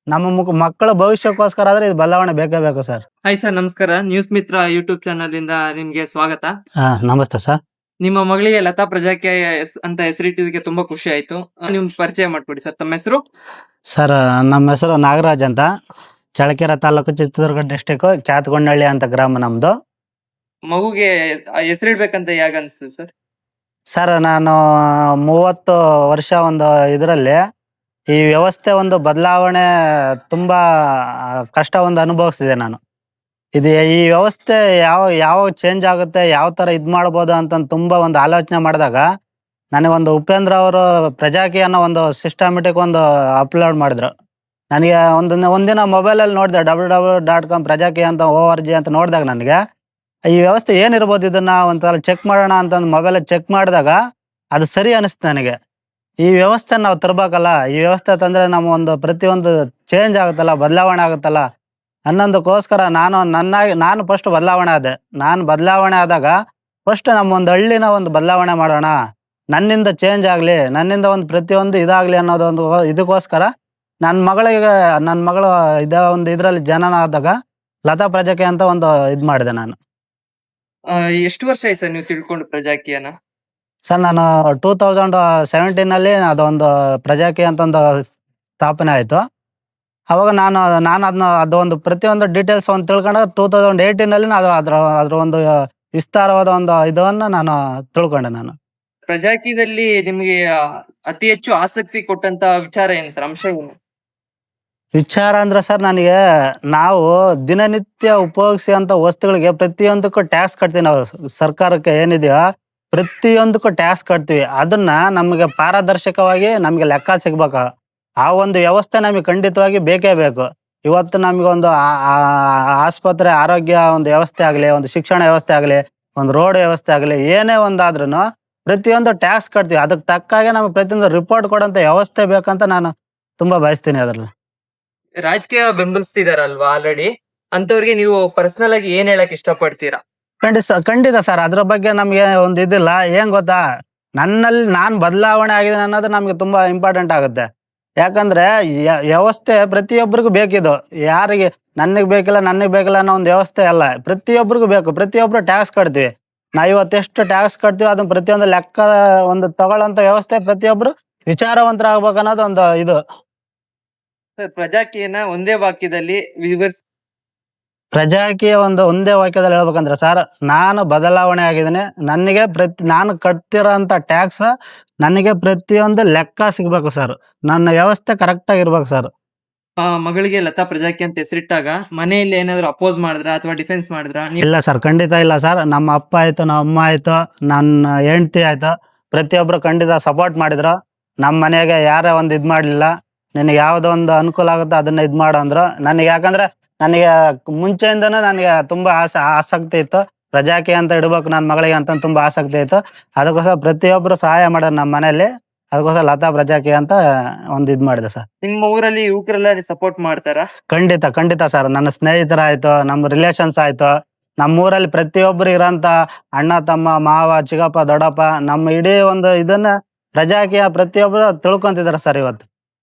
ನಮ್ಮ ಮಕ್ಕಳ ಭವಿಷ್ಯಕ್ಕೋಸ್ಕರ ಆದ್ರೆ ಇದು ಬದಲಾವಣೆ ಬೇಕೇ ಬೇಕು ಸರ್. ಹಾಯ್ ಸರ್, ನಮಸ್ಕಾರ. ನ್ಯೂಸ್ ಮಿತ್ರ ಯೂಟ್ಯೂಬ್ ಚಾನಲ್ ಇಂದ ನಿಮ್ಗೆ ಸ್ವಾಗತ. ನಮಸ್ತೆ ಸರ್. ನಿಮ್ಮ ಮಗಳಿಗೆ ಲತಾ ಪ್ರಜಾಕಿ ಅಂತ ಹೆಸರಿಟ್ಟಿದ್ದಕ್ಕೆ ತುಂಬಾ ಖುಷಿ ಆಯ್ತು. ನಿಮ್ ಪರಿಚಯ ಮಾಡ್ಕೊಡಿ ಸರ್. ತಮ್ಮ ಹೆಸರು? ಸರ್ ನಮ್ಮ ಹೆಸರು ನಾಗರಾಜ್ ಅಂತ, ಚಳ್ಳಕೆರೆ ತಾಲೂಕು, ಚಿತ್ರದುರ್ಗ ಡಿಸ್ಟಿಕ್, ಕ್ಯಾತಗೊಂಡಳ್ಳಿ ಅಂತ ಗ್ರಾಮ ನಮ್ದು. ಮಗುಗೆ ಹೆಸರಿಡ್ಬೇಕಂತ ಯಾಗ ಅನ್ಸ್ತದೆ ಸರ್? ಸರ್ ನಾನು 30 ವರ್ಷ ಒಂದು ಇದರಲ್ಲಿ ಈ ವ್ಯವಸ್ಥೆ ಒಂದು ಬದಲಾವಣೆ ತುಂಬಾ ಕಷ್ಟ ಒಂದು ಅನುಭವಿಸಿದೆ ನಾನು. ಈ ವ್ಯವಸ್ಥೆ ಯಾವ ಚೇಂಜ್ ಆಗುತ್ತೆ, ಯಾವ ತರ ಇದ್ ಮಾಡ್ಬೋದು ಅಂತ ತುಂಬಾ ಒಂದು ಆಲೋಚನೆ ಮಾಡಿದಾಗ ನನಗೊಂದು ಉಪೇಂದ್ರ ಅವರು ಪ್ರಜಾಕಿ ಅನ್ನೋ ಒಂದು ಸಿಸ್ಟಮೆಟಿಕ್ ಒಂದು ಅಪ್ಲೋಡ್ ಮಾಡಿದ್ರು. ನನಗೆ ಒಂದಿನ ಮೊಬೈಲಲ್ಲಿ ನೋಡಿದೆ, www.com ಪ್ರಜಾಕಿ ಅಂತ ORG ಅಂತ ನೋಡಿದಾಗ ನನಗೆ ಈ ವ್ಯವಸ್ಥೆ ಏನಿರ್ಬೋದು, ಇದನ್ನ ಒಂದ್ಸಲ ಚೆಕ್ ಮಾಡೋಣ ಅಂತ ಮೊಬೈಲಲ್ಲಿ ಚೆಕ್ ಮಾಡಿದಾಗ ಅದು ಸರಿ ಅನಿಸ್ತು ನನಗೆ. ಈ ವ್ಯವಸ್ಥೆ ನಾವು ತರ್ಬೇಕಲ್ಲ, ಈ ವ್ಯವಸ್ಥೆ ತಂದ್ರೆ ನಮ್ಮ ಒಂದು ಪ್ರತಿಯೊಂದು ಚೇಂಜ್ ಆಗುತ್ತಲ್ಲ, ಬದಲಾವಣೆ ಆಗುತ್ತಲ್ಲ ಅನ್ನೋದಕ್ಕೋಸ್ಕರ ನಾನು ಫಸ್ಟ್ ಬದಲಾವಣೆ ಆದೆ. ನಾನು ಬದಲಾವಣೆ ಆದಾಗ ಫಸ್ಟ್ ನಮ್ಮ ಒಂದು ಹಳ್ಳಿನ ಒಂದು ಬದಲಾವಣೆ ಮಾಡೋಣ, ನನ್ನಿಂದ ಚೇಂಜ್ ಆಗಲಿ, ನನ್ನಿಂದ ಒಂದು ಪ್ರತಿಯೊಂದು ಇದಾಗಲಿ ಅನ್ನೋದೊಂದು ಇದಕ್ಕೋಸ್ಕರ ನನ್ನ ಮಗಳು ಒಂದು ಇದರಲ್ಲಿ ಜನನ ಆದಾಗ ಲತಾ ಪ್ರಜಾಕಿ ಅಂತ ಒಂದು ಇದು ಮಾಡಿದೆ ನಾನು. ಎಷ್ಟು ವರ್ಷ ಆಯ್ತು ಸರ್ ನೀವು ತಿಳ್ಕೊಂಡು ಪ್ರಜಾಕಿಯನ್ನ? ಸರ್ ನಾನು 2017 ಅದೊಂದು ಪ್ರಜಾಕಿ ಅಂತ ಒಂದು ಸ್ಥಾಪನೆ ಆಯಿತು. ಅವಾಗ ನಾನು ಅದೊಂದು ಪ್ರತಿಯೊಂದು ಡೀಟೇಲ್ಸ್ ಒಂದು ತಿಳ್ಕೊಂಡಾಗ 2018 ಅದ್ರ ಒಂದು ವಿಸ್ತಾರವಾದ ಒಂದು ಇದನ್ನ ನಾನು ತಿಳ್ಕೊಂಡೆ ನಾನು. ಪ್ರಜಾಕಿದಲ್ಲಿ ನಿಮ್ಗೆ ಅತಿ ಹೆಚ್ಚು ಆಸಕ್ತಿ ಕೊಟ್ಟಂತ ವಿಚಾರ ಏನು ಸರ್? ಅಂಶ ಏನು? ವಿಚಾರ ಅಂದ್ರೆ ಸರ್, ನನಗೆ ನಾವು ದಿನನಿತ್ಯ ಉಪಯೋಗಿಸುವಂತ ವಸ್ತುಗಳಿಗೆ ಪ್ರತಿಯೊಂದಕ್ಕೂ ಟ್ಯಾಕ್ಸ್ ಕಟ್ತೀವಿ ನಾವು. ಸರ್ಕಾರಕ್ಕೆ ಏನಿದೆಯೋ ಪ್ರತಿಯೊಂದಕ್ಕೂ ಟ್ಯಾಕ್ಸ್ ಕಟ್ತೀವಿ. ಅದನ್ನ ನಮಗೆ ಪಾರದರ್ಶಕವಾಗಿ ನಮ್ಗೆ ಲೆಕ್ಕ ಸಿಗ್ಬೇಕು. ಆ ಒಂದು ವ್ಯವಸ್ಥೆ ನಮಗೆ ಖಂಡಿತವಾಗಿ ಬೇಕೇ ಬೇಕು. ಇವತ್ತು ನಮ್ಗೆ ಒಂದು ಆಸ್ಪತ್ರೆ ಆರೋಗ್ಯ ಒಂದು ವ್ಯವಸ್ಥೆ ಆಗಲಿ, ಒಂದು ಶಿಕ್ಷಣ ವ್ಯವಸ್ಥೆ ಆಗಲಿ, ಒಂದು ರೋಡ್ ವ್ಯವಸ್ಥೆ ಆಗಲಿ, ಏನೇ ಒಂದಾದ್ರೂ ಪ್ರತಿಯೊಂದು ಟ್ಯಾಕ್ಸ್ ಕಟ್ತೀವಿ. ಅದಕ್ಕೆ ತಕ್ಕಾಗೆ ನಮ್ಗೆ ಪ್ರತಿಯೊಂದು ರಿಪೋರ್ಟ್ ಕೊಡೋಂಥ ವ್ಯವಸ್ಥೆ ಬೇಕಂತ ನಾನು ತುಂಬಾ ಬಯಸ್ತೀನಿ. ಅದ್ರಲ್ಲಿ ರಾಜಕೀಯ ಬೆಂಬಲಿಸ್ತಿದಾರಲ್ವಾ ಆಲ್ರೆಡಿ, ಅಂತವ್ರಿಗೆ ನೀವು ಪರ್ಸನಲ್ ಆಗಿ ಏನ್ ಹೇಳಕ್ ಇಷ್ಟಪಡ್ತೀರಾ? ಖಂಡಿತ ಸರ್, ಅದ್ರ ಬಗ್ಗೆ ನಮ್ಗೆ ಒಂದು ಇದಿಲ್ಲ. ಏನ್ ಗೊತ್ತಾ, ನಾನು ಬದಲಾವಣೆ ಆಗಿದೆ ಅನ್ನೋದು ನಮ್ಗೆ ತುಂಬಾ ಇಂಪಾರ್ಟೆಂಟ್ ಆಗುತ್ತೆ. ಯಾಕಂದ್ರೆ ವ್ಯವಸ್ಥೆ ಪ್ರತಿಯೊಬ್ಬರಿಗೂ ಬೇಕಿದು. ಯಾರಿಗೆ ನನಗ್ ಬೇಕಿಲ್ಲ ಅನ್ನೋ ಒಂದು ವ್ಯವಸ್ಥೆ ಅಲ್ಲ, ಪ್ರತಿಯೊಬ್ಬರಿಗೂ ಬೇಕು. ಪ್ರತಿಯೊಬ್ರು ಟ್ಯಾಕ್ಸ್ ಕಟ್ತೀವಿ. ನಾವು ಇವತ್ತು ಎಷ್ಟು ಟ್ಯಾಕ್ಸ್ ಕಟ್ತೀವಿ ಅದನ್ನ ಪ್ರತಿಯೊಂದು ಲೆಕ್ಕ ಒಂದು ತಗೊಳ್ಳೋಂಥ ವ್ಯವಸ್ಥೆ ಪ್ರತಿಯೊಬ್ರು ವಿಚಾರವಂತರಾಗ್ಬೇಕು ಅನ್ನೋದು ಒಂದು ಇದು. ಸರ್, ಪ್ರಜಾಕಿಯನ್ನ ಒಂದೇ ವಾಕ್ಯದಲ್ಲಿ ವಿವರಿಸಿ. ಪ್ರಜಾಕೀಯ ಒಂದೇ ವಾಕ್ಯದಲ್ಲಿ ಹೇಳ್ಬೇಕಂದ್ರೆ ಸರ್, ನಾನು ಬದಲಾವಣೆ ಆಗಿದ್ದೇನೆ. ನಾನು ಕಟ್ತಿರೋಂಥ ಟ್ಯಾಕ್ಸ್ ನನಗೆ ಪ್ರತಿಯೊಂದು ಲೆಕ್ಕ ಸಿಗ್ಬೇಕು ಸರ್. ನನ್ನ ವ್ಯವಸ್ಥೆ ಕರೆಕ್ಟ್ ಆಗಿರ್ಬೇಕು ಸರ್. ಮಗಳಿಗೆ ಲತಾ ಪ್ರಜಾಕಿ ಅಂತ ಹೆಸರಿಟ್ಟಾಗ ಮನೆಯಲ್ಲಿ ಏನಾದ್ರು ಅಪೋಸ್ ಮಾಡಿದ್ರ ಅಥವಾ ಡಿಫೆನ್ಸ್ ಮಾಡಿದ್ರ? ಇಲ್ಲ ಸರ್, ಖಂಡಿತ ಇಲ್ಲ ಸರ್. ನಮ್ಮ ಅಪ್ಪ ಆಯ್ತು, ನಮ್ಮ ಅಮ್ಮ ಆಯ್ತು, ನನ್ನ ಹೆಂಡತಿ ಆಯ್ತು, ಪ್ರತಿಯೊಬ್ರು ಖಂಡಿತ ಸಪೋರ್ಟ್ ಮಾಡಿದ್ರು. ನಮ್ಮ ಮನೆಗೆ ಯಾರೇ ಒಂದು ಇದ್ ಮಾಡ್ಲಿಲ್ಲ, ನಿನಗೆ ಯಾವ್ದೋ ಒಂದು ಅನುಕೂಲ ಆಗುತ್ತೆ ಅದನ್ನ ಇದ್ ಮಾಡು ಅಂದ್ರು ನನಗೆ. ಯಾಕಂದ್ರೆ ನನಗೆ ಮುಂಚೆಯಿಂದನೂ ನನಗೆ ತುಂಬಾ ಆಸಕ್ತಿ ಇತ್ತು. ಪ್ರಜಾಕಿ ಅಂತ ಇಡ್ಬೇಕು ನನ್ನ ಮಗಳಿಗೆ ಅಂತ ತುಂಬಾ ಆಸಕ್ತಿ ಇತ್ತು. ಅದಕ್ಕೋಸ್ಕರ ಪ್ರತಿಯೊಬ್ರು ಸಹಾಯ ಮಾಡೋರು ನಮ್ಮ ಮನೆಯಲ್ಲಿ. ಅದಕ್ಕೋಸ್ಕರ ಲತಾ ಪ್ರಜಾಕಿ ಅಂತ ಒಂದು ಇದ್ ಮಾಡಿದೆ ಸರ್. ನಿಮ್ಮ ಊರಲ್ಲಿ ಯುವಕರೆಲ್ಲ ಸಪೋರ್ಟ್ ಮಾಡ್ತಾರಾ? ಖಂಡಿತ ಸರ್. ನನ್ನ ಸ್ನೇಹಿತರಾಯ್ತು, ನಮ್ಮ ರಿಲೇಷನ್ಸ್ ಆಯ್ತು, ನಮ್ಮೂರಲ್ಲಿ ಪ್ರತಿಯೊಬ್ರು ಇರೋಂತ ಅಣ್ಣ, ತಮ್ಮ, ಮಾವ, ಚಿಕ್ಕಪ್ಪ, ದೊಡ್ಡಪ್ಪ, ನಮ್ಮ ಇಡೀ ಒಂದು ಇದನ್ನ ಪ್ರಜಾಕಿಯ ಪ್ರತಿಯೊಬ್ರು ತಿಳ್ಕೊಂತಿದಾರೆ ಸರ್ ಇವತ್ತು.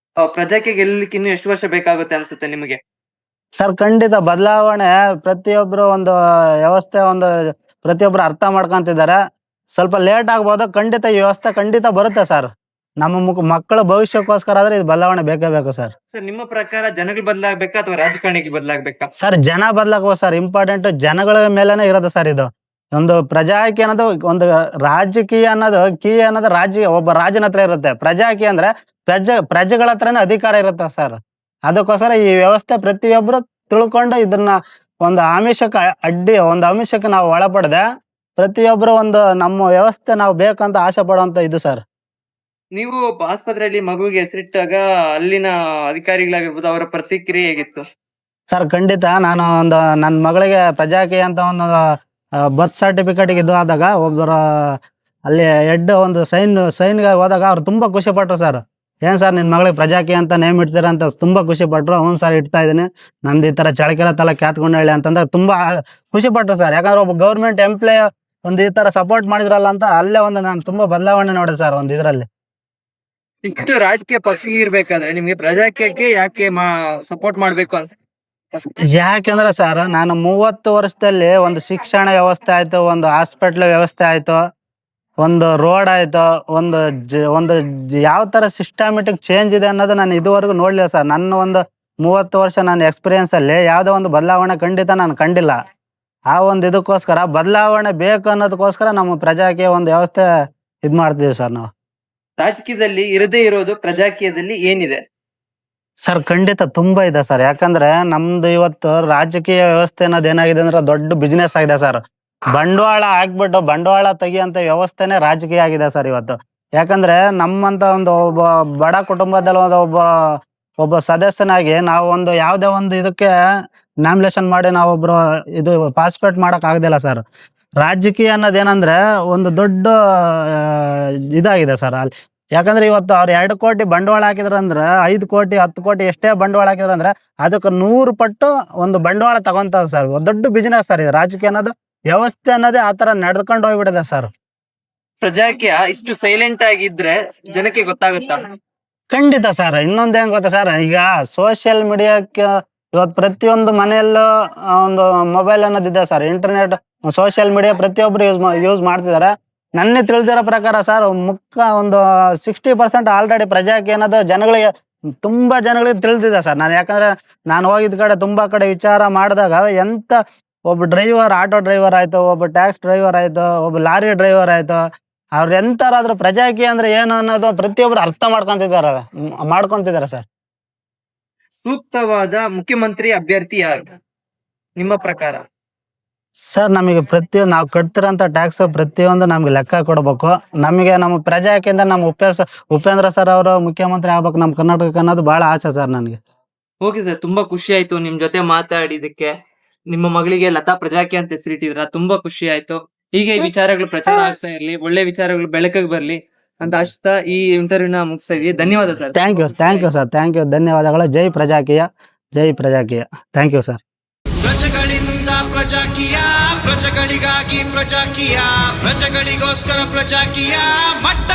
ಪ್ರಜಾಕಿ ಗೆಲ್ಲಲಿಕ್ಕೆ ಇನ್ನು ಎಷ್ಟು ವರ್ಷ ಬೇಕಾಗುತ್ತೆ ಅನ್ಸುತ್ತೆ ನಿಮಗೆ? ಸರ್ ಖಂಡಿತ ಬದಲಾವಣೆ ಪ್ರತಿಯೊಬ್ರು ಒಂದು ವ್ಯವಸ್ಥೆ ಪ್ರತಿಯೊಬ್ರು ಅರ್ಥ ಮಾಡ್ಕೊಂತಿದ್ದಾರೆ. ಸ್ವಲ್ಪ ಲೇಟ್ ಆಗ್ಬೋದು, ಖಂಡಿತ ಈ ವ್ಯವಸ್ಥೆ ಖಂಡಿತ ಬರುತ್ತೆ ಸರ್. ನಮ್ಮ ಮಕ್ಕಳ ಭವಿಷ್ಯಕ್ಕೋಸ್ಕರ ಆದ್ರೆ ಇದು ಬದಲಾವಣೆ ಬೇಕೇ ಬೇಕು ಸರ್. ಸರ್, ನಿಮ್ಮ ಪ್ರಕಾರ ಜನಗಳು ಬದಲಾಗಬೇಕಾ ಅಥವಾ ರಾಜಕಾರಣಿಗೆ ಬದಲಾಗಬೇಕಾ? ಸರ್, ಜನ ಬದಲಾಗಬೇಕು ಸರ್. ಇಂಪಾರ್ಟೆಂಟ್ ಜನಗಳ ಮೇಲೆನೆ ಇರೋದು ಸರ್. ಇದು ಒಂದು ಪ್ರಜಾಕಿ ಅನ್ನೋದು ಒಂದು ರಾಜಕೀಯ ಅನ್ನೋದು ಒಬ್ಬ ರಾಜನ ಹತ್ರ ಇರುತ್ತೆ. ಪ್ರಜಾಕಿ ಅಂದ್ರೆ ಪ್ರಜೆಗಳ ಹತ್ರನೇ ಅಧಿಕಾರ ಇರುತ್ತೆ ಸರ್. ಅದಕ್ಕೋಸ್ಕರ ಈ ವ್ಯವಸ್ಥೆ ಪ್ರತಿಯೊಬ್ರು ತಿಳ್ಕೊಂಡು ಇದನ್ನ ಒಂದು ಆಮಿಷಕ್ಕೆ ನಾವು ಒಳಪಡದೆ ಪ್ರತಿಯೊಬ್ರು ಒಂದು ನಮ್ಮ ವ್ಯವಸ್ಥೆ ನಾವು ಬೇಕಂತ ಆಸೆ ಪಡುವಂತ ಇದು ಸರ್. ನೀವು ಆಸ್ಪತ್ರೆಯಲ್ಲಿ ಮಗುವಿಗೆ ಹೆಸರಿಟ್ಟಾಗ ಅಲ್ಲಿನ ಅಧಿಕಾರಿಗಳಾಗಿರ್ಬೋದು, ಅವರ ಪ್ರತಿಕ್ರಿಯೆ ಹೇಗಿತ್ತು? ಸರ್ ಖಂಡಿತ ನಾನು ನನ್ನ ಮಗಳಿಗೆ ಪ್ರಜಾಕಿ ಅಂತ ಒಂದು ಬರ್ತ್ ಸರ್ಟಿಫಿಕೇಟ್ ಇದು ಆದಾಗ ಒಬ್ಬರ ಅಲ್ಲಿ ಹೆಡ್ ಒಂದು ಸೈನ್ಗೆ ಹೋದಾಗ ಅವ್ರು ತುಂಬಾ ಖುಷಿ ಪಟ್ರು ಸರ್. ಏನ್ ಸರ್, ನಿನ್ ಮಗಳಿಗೆ ಪ್ರಜಾಕಿ ಅಂತ ನೇಮ್ ಇಡ್ತೀರ ಅಂತ ತುಂಬಾ ಖುಷಿ ಪಟ್ರು. ಅವ್ನು ಸರ್ ಇಡ್ತಾ ಇದೀನಿ, ನಂದು ಈ ತರ ಚಳ್ಳಕೆರೆ ತಾಲೂಕು ಕ್ಯಾತಗೊಂಡಳ್ಳಿ ಅಂತಂದ್ರೆ ತುಂಬಾ ಖುಷಿ ಪಟ್ರು ಸರ್. ಯಾಕಂದ್ರೆ ಒಬ್ಬ ಗೌರ್ಮೆಂಟ್ ಎಂಪ್ಲಾಯ್ ಒಂದು ಈ ತರ ಸಪೋರ್ಟ್ ಮಾಡಿದ್ರಲ್ಲ ಅಂತ ಅಲ್ಲೇ ನಾನು ತುಂಬಾ ಬದಲಾವಣೆ ನೋಡಿದೆ ಸರ್ ಒಂದು ಇದ್ರಲ್ಲಿ. ಇಷ್ಟು ರಾಜಕೀಯ ಪಕ್ಷಕ್ಕೆ ಇರ್ಬೇಕಾದ್ರೆ ನಿಮ್ಗೆ ಪ್ರಜಾಕೀಯಕ್ಕೆ ಯಾಕೆ ಸಪೋರ್ಟ್ ಮಾಡ್ಬೇಕು ಅಂತ? ಯಾಕೆಂದ್ರೆ ಸರ್ ನಾನು 30 ವರ್ಷದಲ್ಲಿ ಒಂದು ಶಿಕ್ಷಣ ವ್ಯವಸ್ಥೆ ಆಯ್ತು, ಒಂದು ಹಾಸ್ಪಿಟ್ಲ್ ವ್ಯವಸ್ಥೆ ಆಯ್ತು, ಒಂದು ರೋಡ್ ಆಯ್ತು, ಒಂದು ಯಾವ ತರ ಸಿಸ್ಟಮೆಟಿಕ್ ಚೇಂಜ್ ಇದೆ ಅನ್ನೋದು ನಾನು ಇದುವರೆಗೂ ನೋಡ್ಲಿಲ್ಲ ಸರ್. ನನ್ನ ಒಂದು 30 ವರ್ಷ ನನ್ನ ಎಕ್ಸ್ಪೀರಿಯನ್ಸ್ ಅಲ್ಲಿ ಯಾವುದೋ ಒಂದು ಬದಲಾವಣೆ ಖಂಡಿತ ನಾನು ಕಂಡಿಲ್ಲ. ಆ ಒಂದು ಇದಕ್ಕೋಸ್ಕರ ಬದಲಾವಣೆ ಬೇಕು ಅನ್ನೋದಕ್ಕೋಸ್ಕರ ನಮ್ಮ ಪ್ರಜಾಕೀಯ ಒಂದು ವ್ಯವಸ್ಥೆ ಇದ್ ಮಾಡ್ತೀವಿ ಸರ್ ನಾವು. ರಾಜಕೀಯದಲ್ಲಿ ಇರದೇ ಇರೋದು ಪ್ರಜಾಕೀಯದಲ್ಲಿ ಏನಿದೆ? ಸರ್ ಖಂಡಿತ ತುಂಬಾ ಇದೆ ಸರ್. ಯಾಕಂದ್ರೆ ನಮ್ದು ಇವತ್ತು ರಾಜಕೀಯ ವ್ಯವಸ್ಥೆ ಅನ್ನೋದು ಏನಾಗಿದೆ ಅಂದ್ರೆ ದೊಡ್ಡ ಬಿಸ್ನೆಸ್ ಆಗಿದೆ ಸರ್. ಬಂಡವಾಳ ಹಾಕ್ಬಿಟ್ಟು ಬಂಡವಾಳ ತೆಗಿಯಂತ ವ್ಯವಸ್ಥೆನೆ ರಾಜಕೀಯ ಆಗಿದೆ ಸರ್ ಇವತ್ತು. ಯಾಕಂದ್ರೆ ನಮ್ಮಂತ ಒಂದು ಒಬ್ಬ ಬಡ ಕುಟುಂಬದಲ್ಲಿ ಒಬ್ಬ ಸದಸ್ಯನಾಗಿ ನಾವು ಒಂದು ಯಾವುದೇ ಒಂದು ಇದಕ್ಕೆ ನಾಮಿನೇಷನ್ ಮಾಡಿ ನಾವೊಬ್ರು ಇದು ಪಾರ್ಟಿಸಿಪೇಟ್ ಮಾಡಕ್ ಆಗೋದಿಲ್ಲ ಸರ್. ರಾಜಕೀಯ ಅನ್ನೋದೇನಂದ್ರೆ ಒಂದು ದೊಡ್ಡ ಇದಾಗಿದೆ ಸರ್ ಅಲ್ಲಿ. ಯಾಕಂದ್ರೆ ಇವತ್ತು ಅವ್ರು 2 ಕೋಟಿ ಬಂಡವಾಳ ಹಾಕಿದ್ರಂದ್ರೆ 5 ಕೋಟಿ 10 ಕೋಟಿ ಎಷ್ಟೇ ಬಂಡವಾಳ ಹಾಕಿದ್ರಂದ್ರೆ ಅದಕ್ಕೆ 100 ಪಟ್ಟು ಒಂದು ಬಂಡವಾಳ ತಗೊಂತಾರೆ ಸರ್. ದೊಡ್ಡ ಬಿಸಿನೆಸ್ ಸರ್ ಇದು. ರಾಜಕೀಯ ಅನ್ನೋದು ವ್ಯವಸ್ಥೆ ಅನ್ನೋದೇ ಆತರ ನಡ್ಕೊಂಡು ಹೋಗ್ಬಿಟ್ಟಿದೆ ಸರ್. ಪ್ರಜಾಕೀಯ ಇಷ್ಟು ಸೈಲೆಂಟ್ ಆಗಿದ್ರೆ ಜನಕ್ಕೆ ಗೊತ್ತಾಗುತ್ತಾ? ಖಂಡಿತ ಸರ್. ಇನ್ನೊಂದ್ ಏನ್ ಗೊತ್ತಾ ಸರ್, ಈಗ ಸೋಷಿಯಲ್ ಮೀಡಿಯಾಕ್ಕೆ ಇವತ್ತು ಪ್ರತಿಯೊಂದು ಮನೆಯಲ್ಲೂ ಒಂದು ಮೊಬೈಲ್ ಅನ್ನೋದಿದೆ ಸರ್. ಇಂಟರ್ನೆಟ್, ಸೋಷಿಯಲ್ ಮೀಡಿಯಾ ಪ್ರತಿಯೊಬ್ರು ಯೂಸ್ ಮಾಡ್ತಿದ್ದಾರೆ. ನನ್ನ ತಿಳಿದಿರೋ ಪ್ರಕಾರ ಸರ್ ಒಂದು 60% ಆಲ್ರೆಡಿ ಪ್ರಜಾಕೀಯ ಅನ್ನೋದು ತುಂಬಾ ಜನಗಳಿಗೆ ತಿಳಿದಿದೆ ಸರ್. ಯಾಕಂದ್ರೆ ನಾನು ಹೋಗಿದ್ ಕಡೆ ತುಂಬಾ ಕಡೆ ವಿಚಾರ ಮಾಡಿದಾಗ ಎಂತ ಒಬ್ಬ ಡ್ರೈವರ್, ಆಟೋ ಡ್ರೈವರ್ ಆಯ್ತು, ಒಬ್ಬ ಟ್ಯಾಕ್ಸ್ ಡ್ರೈವರ್ ಆಯ್ತು, ಒಬ್ಬ ಲಾರಿ ಡ್ರೈವರ್ ಆಯ್ತು, ಅವ್ರು ಎಂತಾರಾದ್ರೂ ಪ್ರಜಾಕೀಯ ಅಂದ್ರೆ ಏನು ಅನ್ನೋದು ಪ್ರತಿಯೊಬ್ರು ಅರ್ಥ ಮಾಡ್ಕೊಂತಿದ್ದಾರೆ ಸರ್. ಸೂಕ್ತವಾದ ಮುಖ್ಯಮಂತ್ರಿ ಅಭ್ಯರ್ಥಿ ಯಾರು ನಿಮ್ಮ ಪ್ರಕಾರ? ಸರ್ ನಮಗೆ ನಾವು ಕಟ್ತಿರೋಂಥ ಟ್ಯಾಕ್ಸ್ ಪ್ರತಿಯೊಂದು ನಮ್ಗೆ ಲೆಕ್ಕ ಕೊಡ್ಬೇಕು. ನಮಗೆ ನಮ್ಮ ಪ್ರಜಾಕೀಯಿಂದ ನಮ್ಮ ಉಪೇಂದ್ರ ಸರ್ ಅವರು ಮುಖ್ಯಮಂತ್ರಿ ಆಗ್ಬೇಕು ನಮ್ಮ ಕರ್ನಾಟಕಕ್ಕೆ ಅನ್ನೋದು ಬಹಳ ಆಸೆ ಸರ್ ನನಗೆ. ಓಕೆ ಸರ್, ತುಂಬಾ ಖುಷಿ ಆಯ್ತು ನಿಮ್ ಜೊತೆ ಮಾತಾಡಿದಕ್ಕೆ. ನಿಮ್ಮ ಮಗಳಿಗೆ ಲತಾ ಪ್ರಜಾಕೀಯ ಅಂತ ಹೆಸರಿಟ್ಟಿದ್ರ, ತುಂಬಾ ಖುಷಿ ಆಯ್ತು. ಹೀಗೆ ಈ ವಿಚಾರಗಳು ಪ್ರಚಾರ ಆಗ್ತಾ ಇರ್ಲಿ, ಒಳ್ಳೆ ವಿಚಾರಗಳು ಬೆಳಕಿಗೆ ಬರ್ಲಿ ಅಂತ ಆಶಿಸ್ತಾ ಈ ಇಂಟರ್ವ್ಯೂನ ಮುಗಿಸ್ತಾ ಇದೀವಿ. ಧನ್ಯವಾದ sir. Thank you sir, thank you, ಧನ್ಯವಾದಗಳು. ಜೈ ಪ್ರಜಾಕೀಯ, ಥ್ಯಾಂಕ್ ಯು ಸರ್. ಪ್ರಜೆಗಳಿಂದ ಪ್ರಜಾಕೀಯ, ಪ್ರಜೆಗಳಿಗಾಗಿ ಪ್ರಜಾಕೀಯ, ಪ್ರಜೆಗಳಿಗೋಸ್ಕರ ಪ್ರಜಾಕೀಯ ಮಟ್ಟ